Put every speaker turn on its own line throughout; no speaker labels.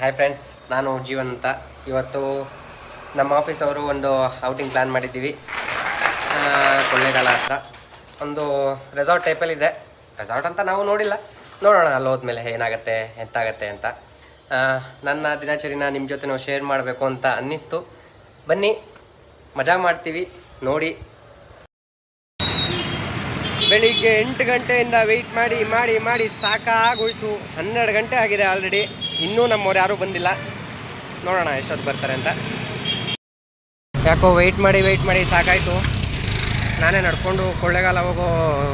Hi friends, ನಾನು ಜೀವನ್ ಅಂತ. ಇವತ್ತು ನಮ್ಮ ಆಫೀಸ್ ಅವರು ಒಂದು ಔಟಿಂಗ್ ಪ್ಲ್ಯಾನ್ ಮಾಡಿದ್ದೀವಿ. ಕೊಳ್ಳೇಗಾಲ ಹತ್ರ ಒಂದು ರೆಸಾರ್ಟ್ ಟೈಪಲ್ಲಿ ಇದೆ. ರೆಸಾರ್ಟ್ ಅಂತ ನಾವು ನೋಡಿಲ್ಲ, ನೋಡೋಣ ಅಲ್ಲಿ ಹೋದ್ಮೇಲೆ ಏನಾಗುತ್ತೆ ಎಂತಾಗತ್ತೆ ಅಂತ. ನನ್ನ ದಿನಚರಿನ ನಿಮ್ಮ ಜೊತೆ ನಾವು ಶೇರ್ ಮಾಡಬೇಕು ಅಂತ ಅನ್ನಿಸ್ತು. ಬನ್ನಿ, ಮಜಾ ಮಾಡ್ತೀವಿ ನೋಡಿ. ಬೆಳಿಗ್ಗೆ 8 ಗಂಟೆಯಿಂದ ವೆಯ್ಟ್ ಮಾಡಿ ಮಾಡಿ ಮಾಡಿ ಸಾಕಾಗೋಯ್ತು. 12 ಗಂಟೆ ಆಗಿದೆ ಆಲ್ರೆಡಿ. ಇನ್ನೂ ನಮ್ಮವ್ರು ಯಾರೂ ಬಂದಿಲ್ಲ. ನೋಡೋಣ ಎಷ್ಟೊತ್ತು ಬರ್ತಾರೆ ಅಂತ. ಯಾಕೋ ವೆಯ್ಟ್ ಮಾಡಿ ಸಾಕಾಯಿತು. ನಾನೇ ನಡ್ಕೊಂಡು ಕೊಳ್ಳೇಗಾಲ ಹೋಗೋ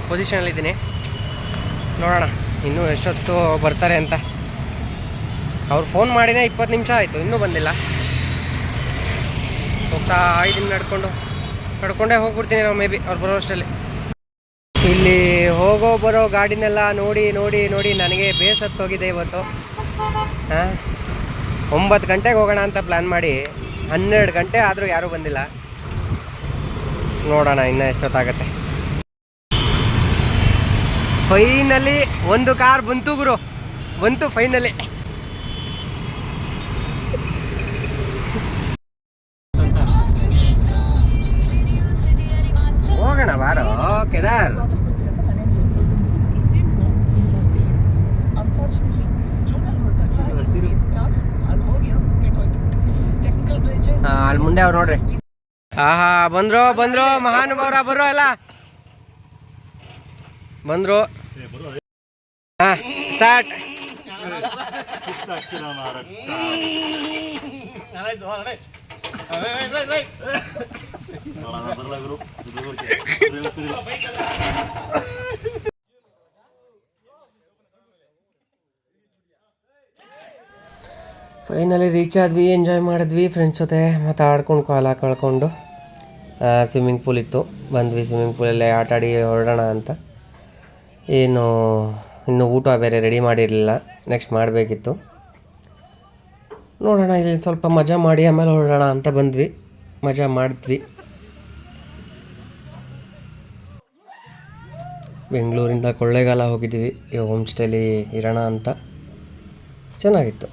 ಪೊಸಿಷನಲ್ಲಿದ್ದೀನಿ. ನೋಡೋಣ ಇನ್ನೂ ಎಷ್ಟೊತ್ತು ಬರ್ತಾರೆ ಅಂತ. ಅವ್ರು ಫೋನ್ ಮಾಡಿನೇ 20 ನಿಮಿಷ ಆಯಿತು, ಇನ್ನೂ ಬಂದಿಲ್ಲ. ಹೋಗ್ತಾ ಇದ್ದೀನಿ, ನಡ್ಕೊಂಡೇ ಹೋಗ್ಬಿಡ್ತೀನಿ ನಾವು. ಮೇ ಬಿ ಅವ್ರು ಬರೋ ಅಷ್ಟರಲ್ಲಿ. ಇಲ್ಲಿ ಹೋಗೋ ಬರೋ ಗಾಡಿನೆಲ್ಲ ನೋಡಿ ನೋಡಿ ನೋಡಿ ನನಗೆ ಬೇಸತ್ತೋಗಿದೆ ಇವತ್ತು. 9 ಗಂಟೆಗೆ ಹೋಗೋಣ ಅಂತ ಪ್ಲ್ಯಾನ್ ಮಾಡಿ 12 ಗಂಟೆ ಆದರೂ ಯಾರೂ ಬಂದಿಲ್ಲ. ನೋಡೋಣ ಇನ್ನೂ ಎಷ್ಟೊತ್ತಾಗತ್ತೆ. ಫೈನಲಿ ಒಂದು ಕಾರ್ ಬಂತು ಗುರು, ಬಂತು ಫೈನಲಿ. ಹೋಗೋಣ ಬಾರೋ ಕೇದಾರ್. ಅಲ್ಲಿ ಮುಂದೆ ಅವ್ರು ನೋಡ್ರಿ. ಬಂದ್ರು ಮಹಾನುಭಾವರ ಬರ್ರೋ ಎಲ್ಲ ಬಂದ್ರು. ಸ್ಟಾರ್ಟ್. ಫೈನಲಿ ರೀಚ್ ಆದ್ವಿ, ಎಂಜಾಯ್ ಮಾಡಿದ್ವಿ ಫ್ರೆಂಡ್ಸ್ ಜೊತೆ ಮಾತಾಡ್ಕೊಂಡು ಕಾಲ ಕಳ್ಕೊಂಡು. ಸ್ವಿಮ್ಮಿಂಗ್ ಪೂಲ್ ಇತ್ತು, ಬಂದ್ವಿ. ಸ್ವಿಮ್ಮಿಂಗ್ ಪೂಲಲ್ಲೇ ಆಟಾಡಿ ಹೊರಡೋಣ ಅಂತ. ಇನ್ನೂ ಊಟ ಬೇರೆ ರೆಡಿ ಮಾಡಿರಲಿಲ್ಲ, ನೆಕ್ಸ್ಟ್ ಮಾಡಬೇಕಿತ್ತು. ನೋಡೋಣ, ಇಲ್ಲಿ ಸ್ವಲ್ಪ ಮಜಾ ಮಾಡಿ ಆಮೇಲೆ ಹೊರಡೋಣ ಅಂತ ಬಂದ್ವಿ. ಮಜಾ ಮಾಡಿದ್ವಿ. ಬೆಂಗಳೂರಿಂದ ಕೊಳ್ಳೇಗಾಲ ಹೋಗಿದ್ವಿ ಹೋಮ್ ಸ್ಟೇಲಿ ಇರೋಣ ಅಂತ. ಚೆನ್ನಾಗಿತ್ತು.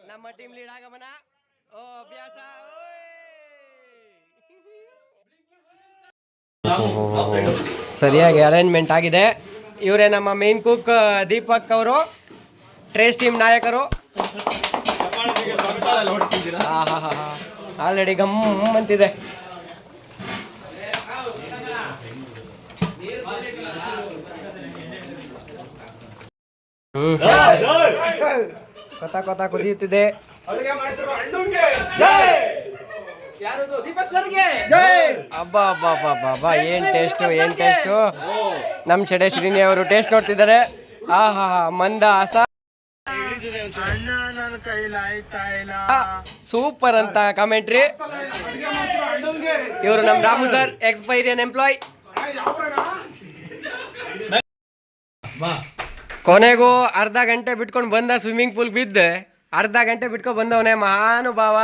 ನಮ್ಮ ಟೀಮ್ ಲೀಡ್ ಆಗಮನ. ಅಭ್ಯಾಸ. ಸರಿಯಾಗಿ ಅರೇಂಜ್ಮೆಂಟ್ ಆಗಿದೆ. ಇವರೇ ನಮ್ಮ ಮೇನ್ ಕುಕ್ ದೀಪಕ್ ಅವರು, ಟ್ರೇಸ್ ಟೀಮ್ ನಾಯಕರು. ಆಲ್ರೆಡಿ ಗಮ್ ಅಂತಿದೆ. ಕೊತ್ತ ಕುದಿಯುತ್ತಿದೆ. ಅಬ್ಬಾ ಏನ್ ಟೇಸ್ಟು. ನಮ್ ಚಡೆ ಶ್ರೀನಿ ಅವರು ಟೇಸ್ಟ್ ನೋಡ್ತಿದ್ದಾರೆ. ಮಂದ ಸೂಪರ್ ಅಂತ ಕಾಮೆಂಟ್ರಿ. ಇವರು ನಮ್ ರಾಮು ಸರ್, ಎಕ್ಸ್ಪೈರಿಯನ್ ಎಂಪ್ಲಾಯ್. ಕೊನೆಗೂ ಅರ್ಧ ಗಂಟೆ ಬಿಟ್ಕೊಂಡು ಬಂದ. ಸ್ವಿಮ್ಮಿಂಗ್ ಪೂಲ್ ಬಿದ್ದೆ ಅರ್ಧ ಗಂಟೆ ಬಿಟ್ಕೊಂಡು ಬಂದವನೇ ಮಹಾನುಭಾವ.